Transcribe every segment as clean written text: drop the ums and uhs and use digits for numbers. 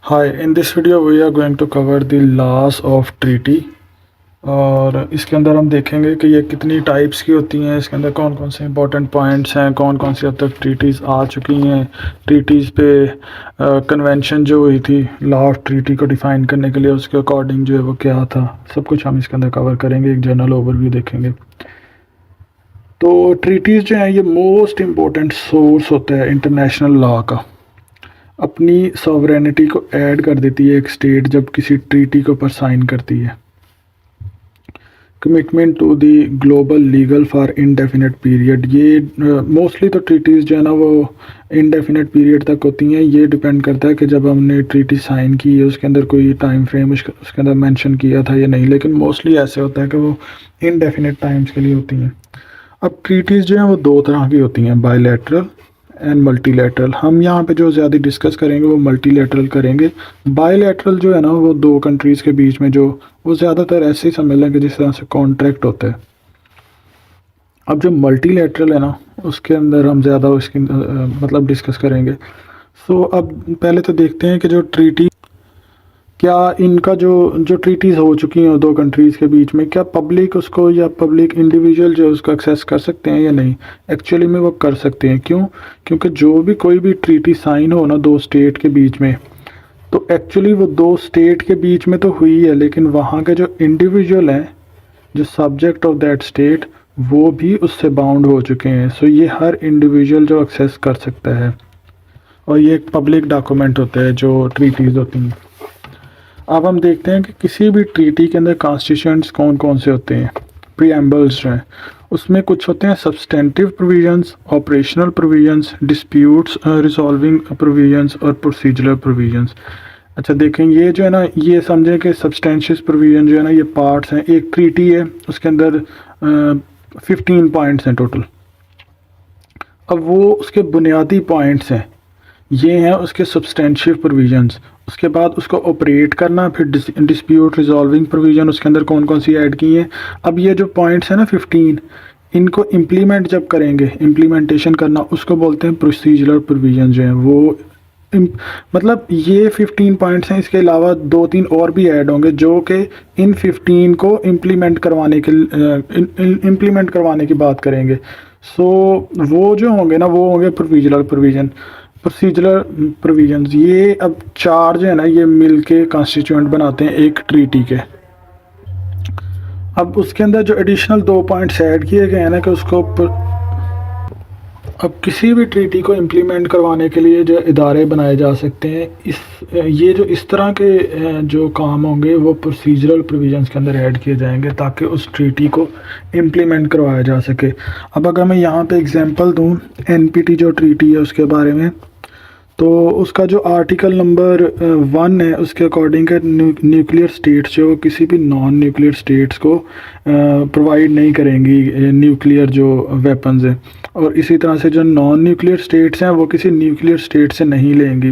Hi, in this video we are going to cover the laws of treaty। और इसके अंदर हम देखेंगे कि ये कितनी टाइप्स की होती हैं, इसके अंदर कौन कौन से इंपॉर्टेंट पॉइंट्स हैं, कौन कौन सी अब तक ट्रीटीज़ आ चुकी हैं, ट्रीटीज़ पे कन्वेंशन जो हुई थी लॉ ऑफ ट्रीटी को डिफ़ाइन करने के लिए उसके अकॉर्डिंग जो है वो क्या था, सब कुछ हम इसके अंदर कवर करेंगे, एक जनरल ओवरव्यू देखेंगे। तो ट्रीटीज़ जो हैं ये मोस्ट इम्पोर्टेंट सोर्स होता है इंटरनेशनल लॉ का। अपनी सॉवरेनिटी को ऐड कर देती है एक स्टेट जब किसी ट्रीटी के ऊपर साइन करती है। Commitment to the global legal for indefinite period, ये मोस्टली तो ट्रीटीज़ जो है ना वो इनडेफिनेट पीरियड तक होती हैं। ये डिपेंड करता है कि जब हमने ट्रीटी साइन की है उसके अंदर कोई टाइम फ्रेम उसके अंदर मेंशन किया था या नहीं, लेकिन मोस्टली ऐसे होता है कि वो इनडेफिनेट टाइम्स के लिए होती हैं। अब ट्रीटीज़ जो हैं वो दो तरह की होती हैं, बायलैटरल एंड मल्टीलैटरल। हम यहाँ पे जो ज़्यादा डिस्कस करेंगे वो मल्टीलैटरल करेंगे। बायलैटरल जो है ना वो दो कंट्रीज़ के बीच में जो वो ज़्यादातर ऐसे ही समझ लेंगे जिस तरह से कॉन्ट्रैक्ट होता है। अब जो मल्टीलैटरल है ना उसके अंदर हम ज़्यादा उसकी मतलब डिस्कस करेंगे। सो अब पहले तो देखते हैं कि जो ट्रीटी क्या इनका जो ट्रीटीज़ हो चुकी हैं दो कंट्रीज़ के बीच में, क्या पब्लिक उसको या पब्लिक इंडिविजुअल जो उसको एक्सेस कर सकते हैं या नहीं। एक्चुअली में वो कर सकते हैं। क्यों? क्योंकि जो भी कोई भी ट्रीटी साइन हो ना दो स्टेट के बीच में, तो एक्चुअली वो दो स्टेट के बीच में तो हुई है, लेकिन वहाँ के जो इंडिविजुअल हैं जो सब्जेक्ट ऑफ दैट स्टेट वो भी उससे बाउंड हो चुके हैं। सो ये हर इंडिविजुअल जो एक्सेस कर सकता है, और ये एक पब्लिक डॉक्यूमेंट होता है जो ट्रीटीज़ होती हैं। अब हम देखते हैं कि किसी भी ट्रीटी के अंदर कॉन्स्टिट्यूएंट्स कौन कौन से होते हैं। प्रीएम्बल्स जो हैं उसमें कुछ होते हैं substantive provisions, operational provisions, disputes resolving provisions और प्रोसीजरल प्रोविजंस। अच्छा देखें, ये जो है ना ये समझें कि सब्सटेंशियस प्रोविजन जो है ना ये पार्ट्स हैं। एक ट्रीटी है उसके अंदर 15 पॉइंट्स हैं टोटल। अब वो उसके बुनियादी पॉइंट्स हैं, ये हैं उसके सब्सटेंशियल प्रोविजंस। उसके बाद उसको ऑपरेट करना, फिर डिस्प्यूट रिजॉल्विंग प्रोविजन उसके अंदर कौन कौन सी ऐड की हैं। अब ये जो पॉइंट्स हैं ना 15, इनको इम्प्लीमेंट जब करेंगे, इम्प्लीमेंटेशन करना उसको बोलते हैं प्रोसीजरल प्रोविजन जो हैं वो मतलब ये 15 पॉइंट्स हैं। इसके अलावा 2-3 और भी ऐड होंगे जो कि इन 15 को इम्प्लीमेंट करवाने की बात करेंगे। सो वो जो होंगे ना वो होंगे प्रोसीजरल प्रोविजंस। ये अब चार जो है ना ये मिलके कॉन्स्टिट्यूएंट बनाते हैं एक ट्रीटी के। अब उसके अंदर जो एडिशनल 2 पॉइंट्स ऐड किए गए हैं ना कि उसको अब किसी भी ट्रीटी को इम्प्लीमेंट करवाने के लिए जो इदारे बनाए जा सकते हैं, इस तरह के जो काम होंगे वो प्रोसीजरल प्रोविजंस के अंदर ऐड किए जाएंगे ताकि उस ट्रीटी को इम्प्लीमेंट करवाया जा सके। अब अगर मैं यहाँ पे एग्जांपल दूँ एनपीटी जो ट्रीटी है उसके बारे में, तो उसका जो आर्टिकल नंबर 1 है उसके अकॉर्डिंग है न्यूक्लियर स्टेट्स जो किसी भी नॉन न्यूक्लियर स्टेट्स को प्रोवाइड नहीं करेंगी न्यूक्लियर जो वेपन्स हैं, और इसी तरह से जो नॉन न्यूक्लियर स्टेट्स हैं वो किसी न्यूक्लियर स्टेट से नहीं लेंगी।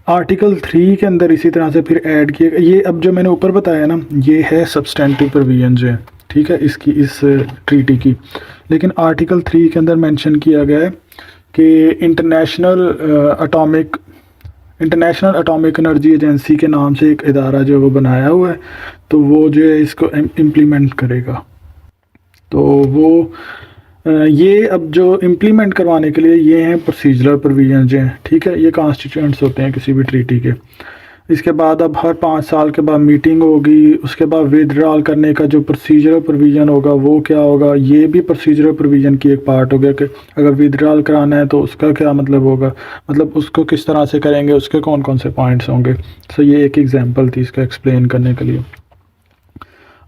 आर्टिकल 3 के अंदर इसी तरह से फिर ऐड किए ये अब जो मैंने ऊपर बताया ना ये है सब्सटेंटिव प्रोविजन जो है, ठीक है, इसकी इस ट्रीटी की। लेकिन आर्टिकल 3 के अंदर मेंशन किया गया है कि इंटरनेशनल एटॉमिक एनर्जी एजेंसी के नाम से एक इदारा जो है वो बनाया हुआ है, तो वो जो है इसको इम्प्लीमेंट करेगा। तो वो ये अब जो इम्प्लीमेंट करवाने के लिए ये हैं प्रोसीजरल प्रोविजन जो हैं, ठीक है, ये कॉन्स्टिट्यूएंट्स होते हैं किसी भी ट्रीटी के। इसके बाद अब हर 5 साल के बाद मीटिंग होगी, उसके बाद विदड्रॉल करने का जो प्रोसीजरल प्रोविज़न होगा वो क्या होगा, ये भी प्रोसीजरल प्रोविज़न की एक पार्ट हो गया कि अगर विदड्रॉल कराना है तो उसका क्या मतलब होगा, मतलब उसको किस तरह से करेंगे, उसके कौन कौन से पॉइंट्स होंगे। सो ये एक एग्जांपल थी इसका एक्सप्लेन करने के लिए।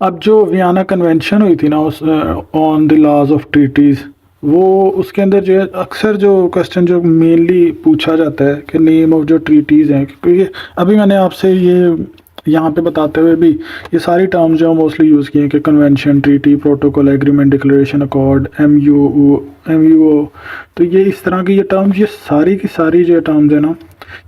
अब जो वियना कन्वेंशन हुई थी ना उस on the laws of treaties, वो उसके अंदर जो है अक्सर जो क्वेश्चन जो मेनली पूछा जाता है कि नेम ऑफ जो ट्रीटीज़ हैं, क्योंकि अभी मैंने आपसे ये यहाँ पे बताते हुए भी ये सारी टर्म्स जो मोस्टली यूज़ किए हैं कि convention, treaty, protocol, agreement, declaration, accord, MUO, तो ये इस तरह की ये टर्म्स, ये सारी की सारी जो टर्म्स है ना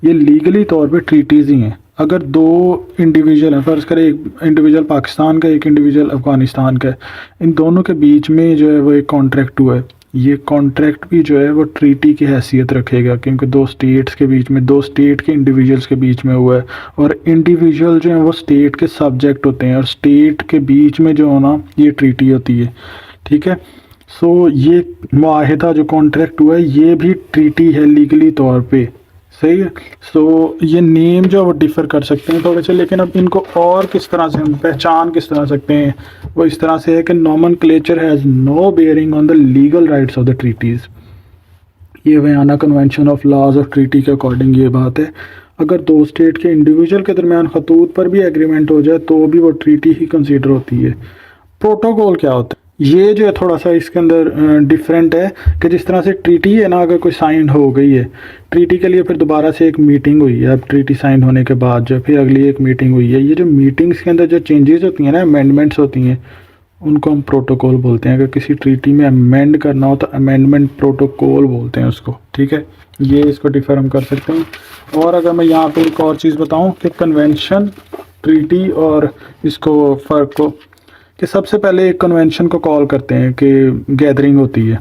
ये लीगली तौर पे ट्रीटीज़ ही हैं। अगर दो इंडिविजुअल हैं, फ़र्ज़ करें एक इंडिविजुअल पाकिस्तान का एक इंडिविजुअल अफ़गानिस्तान का है, इन दोनों के बीच में जो है वो एक कॉन्ट्रैक्ट हुआ है, ये कॉन्ट्रैक्ट भी जो है वो ट्रीटी की हैसियत रखेगा, क्योंकि दो स्टेट्स के बीच में, दो स्टेट के इंडिविजुअल्स के बीच में हुआ है, और इंडिविजुअल जो है वो स्टेट के सब्जेक्ट होते हैं, और स्टेट के बीच में जो होना ये ट्रीटी होती है। ठीक है, सो ये मुआहिदा जो कॉन्ट्रैक्ट हुआ है ये भी ट्रीटी है लीगली तौर पे, सही है। सो ये नेम जो है वो डिफ़र कर सकते हैं थोड़े से, लेकिन अब इनको और किस तरह से हम पहचान किस तरह सकते हैं, वो इस तरह से है कि nomenclature has no bearing on the legal rights of the treaties. ये Vienna Convention of laws of treaty के अकॉर्डिंग ये बात है। अगर दो स्टेट के इंडिविजुअल के दरमियान खतूत पर भी एग्रीमेंट हो जाए तो भी वो ट्रीटी ही कंसीडर होती है। प्रोटोकॉल क्या होता है, ये जो है थोड़ा सा इसके अंदर डिफरेंट है कि जिस तरह से ट्रीटी है ना, अगर कोई साइन हो गई है ट्रीटी के लिए, फिर दोबारा से एक मीटिंग हुई है, अब ट्रीटी साइन होने के बाद जो फिर अगली एक मीटिंग हुई है, ये जो मीटिंग्स के अंदर जो चेंजेस होती हैं ना, अमेंडमेंट्स होती हैं, उनको हम प्रोटोकॉल बोलते हैं। अगर किसी ट्रीटी में अमेंड करना हो तो अमेंडमेंट प्रोटोकॉल बोलते हैं उसको। ठीक है, ये इसको डिफर हम कर सकते हैं। और अगर मैं यहाँ पे एक और चीज़ बताऊँ कि कन्वेंशन, ट्रीटी और इसको फ़र्क को, कि सबसे पहले एक कन्वेंशन को कॉल करते हैं कि गैदरिंग होती है,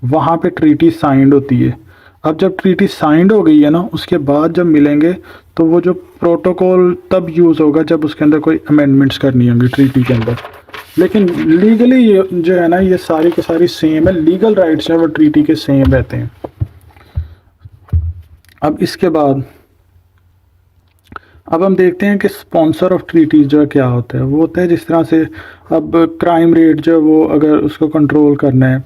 वहाँ पे ट्रीटी साइंड होती है। अब जब ट्रीटी साइंड हो गई है ना, उसके बाद जब मिलेंगे तो वो जो प्रोटोकॉल तब यूज़ होगा जब उसके अंदर कोई अमेंडमेंट्स करनी होंगी ट्रीटी के अंदर। लेकिन लीगली ये जो है ना, ये सारी की सारी सेम है, लीगल राइट्स हैं वो ट्रीटी के सेम रहते हैं। अब इसके बाद अब हम देखते हैं कि स्पॉन्सर ऑफ ट्रीटीज़ जो है क्या होता है। वो होता है जिस तरह से अब क्राइम रेट जो है वो अगर उसको कंट्रोल करना है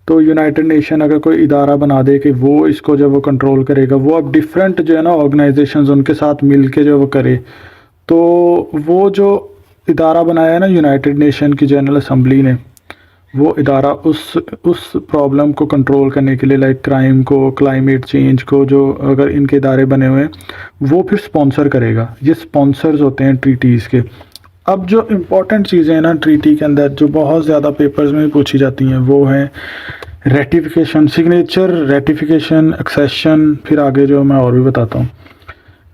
तो यूनाइटेड नेशन अगर कोई इदारा बना दे कि वो इसको जो वो कंट्रोल करेगा, वो अब डिफरेंट जो है ना ऑर्गेनाइजेशंस उनके साथ मिल के जो वो करे, तो वो जो इदारा बनाया है ना यूनाइटेड नेशन की जनरल असम्बली ने, वो इदारा उस प्रॉब्लम को कंट्रोल करने के लिए, लाइक क्राइम को, क्लाइमेट चेंज को, जो अगर इनके इदारे बने हुए हैं वो फिर स्पॉन्सर करेगा। ये स्पॉन्सर्स होते हैं ट्रीटीज़ के। अब जो इम्पॉर्टेंट चीज़ें हैं ना ट्रीटी के अंदर, जो बहुत ज़्यादा पेपर्स में भी पूछी जाती हैं, वो हैं रेटिफिकेशन, सिग्नेचर, रेटिफिकेशन, एक्सेशन, फिर आगे जो मैं और भी बताता हूँ।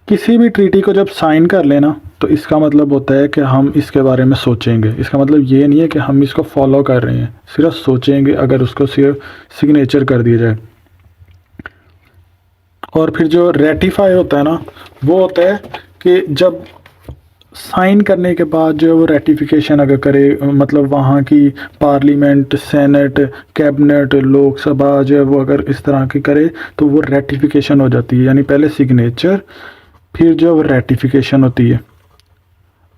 किसी भी ट्रीटी को जब साइन कर लेना तो इसका मतलब होता है कि हम इसके बारे में सोचेंगे। इसका मतलब ये नहीं है कि हम इसको फॉलो कर रहे हैं, सिर्फ सोचेंगे अगर उसको सिर्फ सिग्नेचर कर दिया जाए। और फिर जो रेटिफाई होता है ना, वो होता है कि जब साइन करने के बाद जो है वो रेटिफिकेशन अगर करे, मतलब वहाँ की पार्लियामेंट, सेनेट, कैबिनेट, लोकसभा जो है वो अगर इस तरह की करे तो वो रेटिफिकेशन हो जाती है। यानी पहले सिग्नेचर, फिर जो है वो रेटिफिकेशन होती है।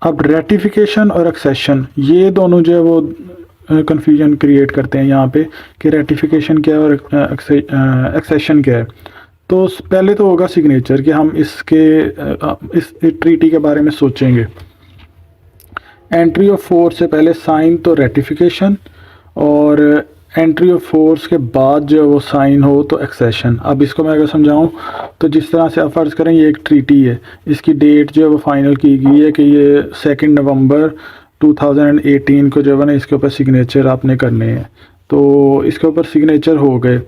अब रेटिफिकेशन और एक्सेशन ये दोनों जो है वो कन्फ्यूजन क्रिएट करते हैं यहाँ पे कि रेटिफिकेशन क्या है और एक्सेशन क्या है। तो पहले तो होगा सिग्नेचर कि हम इस ट्रीटी के बारे में सोचेंगे। एंट्री ऑफ फोर्स से पहले साइन तो रेटिफिकेशन, और एंट्री ऑफ फोर्स के बाद जो वो साइन हो तो एक्सेशन। अब इसको मैं अगर समझाऊं तो जिस तरह से आप फ़र्ज़ करें ये एक ट्रीटी है, इसकी डेट जो है वो फाइनल की गई है कि ये 2 नवंबर 2018 को जो है ना इसके ऊपर सिग्नेचर आपने करने हैं। तो इसके ऊपर सिग्नेचर हो गए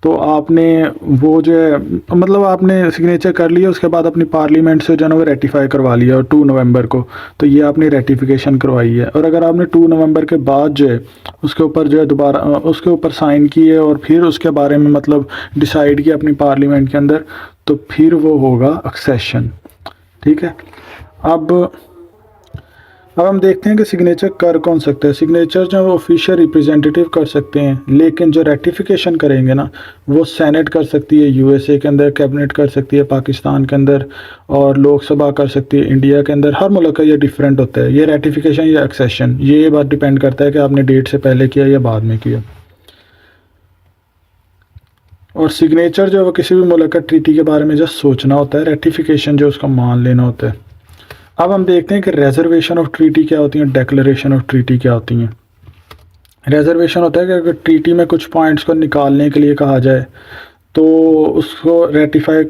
तो आपने वो जो है, मतलब आपने सिग्नेचर कर लिया, उसके बाद अपनी पार्लियामेंट से जो है वो रेटिफाई करवा लिया, और 2 नवंबर को तो ये आपने रेटिफिकेशन करवाई है। और अगर आपने 2 नवंबर के बाद जो है उसके ऊपर जो है दोबारा उसके ऊपर साइन किए और फिर उसके बारे में मतलब डिसाइड किया अपनी पार्लियामेंट के अंदर, तो फिर वो होगा एक्सेशन। ठीक है, अब हम देखते हैं कि सिग्नेचर कर कौन सकता है। सिग्नेचर जो है वो ऑफिशियल रिप्रेजेंटेटिव कर सकते हैं, लेकिन जो रेटिफिकेशन करेंगे ना वो सेनेट कर सकती है यूएसए के अंदर, कैबिनेट कर सकती है पाकिस्तान के अंदर, और लोकसभा कर सकती है इंडिया के अंदर। हर मुल्क का ये डिफरेंट होता है, ये रेटिफिकेशन या एक्सेशन, ये बात डिपेंड करता है कि आपने डेट से पहले किया या बाद में किया। और सिग्नेचर जो है वो किसी भी मुल्क का ट्रीटी के बारे में जस्ट सोचना होता है, रेटिफिकेशन जो उसका मान लेना होता है। अब हम देखते हैं कि रेजर्वेशन ऑफ ट्रीटी क्या होती हैं, डेक्लेरेशन ऑफ ट्रीटी क्या होती हैं। रेजर्वेशन होता है कि अगर ट्रीटी में कुछ पॉइंट्स को निकालने के लिए कहा जाए तो उसको रेटिफाई,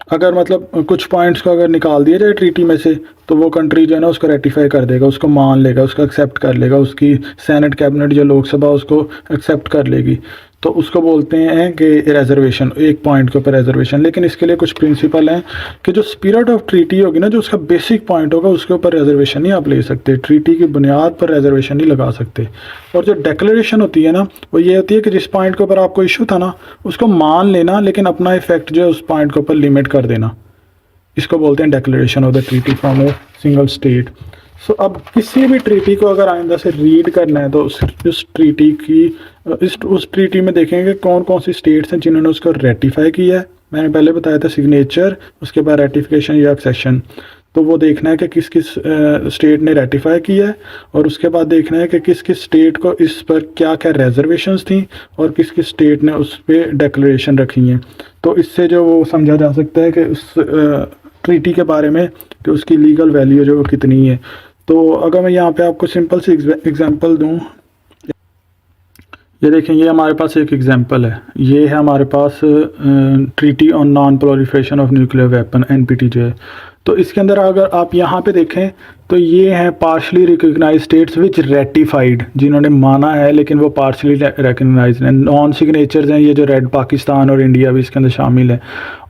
अगर मतलब कुछ पॉइंट्स को अगर निकाल दिया जाए ट्रीटी में से तो वो कंट्री जो है ना उसको रेटिफाई कर देगा, उसको मान लेगा, उसको एक्सेप्ट कर लेगा, उसकी सेनेट, कैबिनेट या लोकसभा उसको एक्सेप्ट कर लेगी। तो उसको बोलते हैं कि रिजर्वेशन, एक पॉइंट के ऊपर रिजर्वेशन। लेकिन इसके लिए कुछ प्रिंसिपल हैं कि जो स्पिरिट ऑफ ट्रीटी होगी ना, जो उसका बेसिक पॉइंट होगा, उसके ऊपर रिजर्वेशन नहीं आप ले सकते, ट्रीटी की बुनियाद पर रिजर्वेशन नहीं लगा सकते। और जो डिक्लेरेशन होती है ना, वो ये होती है कि जिस पॉइंट के ऊपर आपको इशू था ना, उसको मान लेना, लेकिन अपना इफेक्ट जो है उस पॉइंट के ऊपर लिमिट कर देना। इसको बोलते हैं declaration of the treaty from a single state. So अब किसी भी ट्रीटी को अगर आइंदा से रीड करना है तो उस ट्रीटी की उस ट्रीटी में देखेंगे कौन कौन सी स्टेट्स हैं जिन्होंने उसको रेटिफाई किया है। मैंने पहले बताया था सिग्नेचर, उसके बाद रेटिफिकेशन या एक्सेशन। तो वो देखना है कि किस किस स्टेट ने रेटिफाई किया है, और उसके बाद देखना है कि किस किस स्टेट को इस पर क्या क्या रिजर्वेशंस थी और किस किस स्टेट ने उस पर डिक्लेरेशन रखी हैं। तो इससे जो वो समझा जा सकता है कि उस ट्रीटी के बारे में कि उसकी लीगल वैल्यू जो वो कितनी है। तो अगर मैं यहाँ पे आपको सिंपल सी एग्जांपल दूँ, ये देखें, ये हमारे पास एक एग्जांपल है। ये है हमारे पास treaty on non proliferation of nuclear weapon NPT जो है। तो इसके अंदर अगर आप यहाँ पे देखें तो ये हैं partially recognise states which ratified, जिन्होंने माना है लेकिन वो पार्शली रिकग्नाइज हैं। नॉन सिग्नेचर्स हैं ये जो रेड पाकिस्तान और इंडिया भी इसके अंदर शामिल है।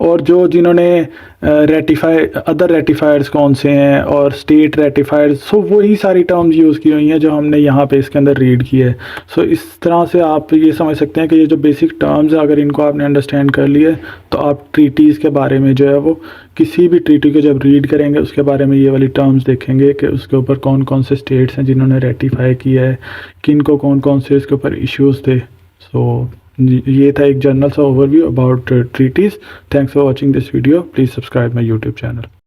और जो जिन्होंने रेटिफाई, अदर रेटिफायर्स कौन से हैं और स्टेट रेटिफायर्स, सो वही सारी टर्म्स यूज़ की हुई हैं जो हमने यहाँ पे इसके अंदर रीड की है। सो इस तरह से आप ये समझ सकते हैं कि ये जो बेसिक टर्म्स है, अगर इनको आपने अंडरस्टैंड कर लिए तो आप ट्रीटीज़ के बारे में जो है वो किसी भी ट्रीटी को जब रीड करेंगे उसके बारे में ये वाली टर्म्स देखेंगे कि उसके ऊपर कौन कौन से स्टेट्स हैं जिन्होंने रेटिफाई किया है, किन को कौन कौन से इसके ऊपर इश्यूज़ थे। सो ये था एक जनरल सा overview about treaties. Thanks for watching this video. Please subscribe my YouTube channel.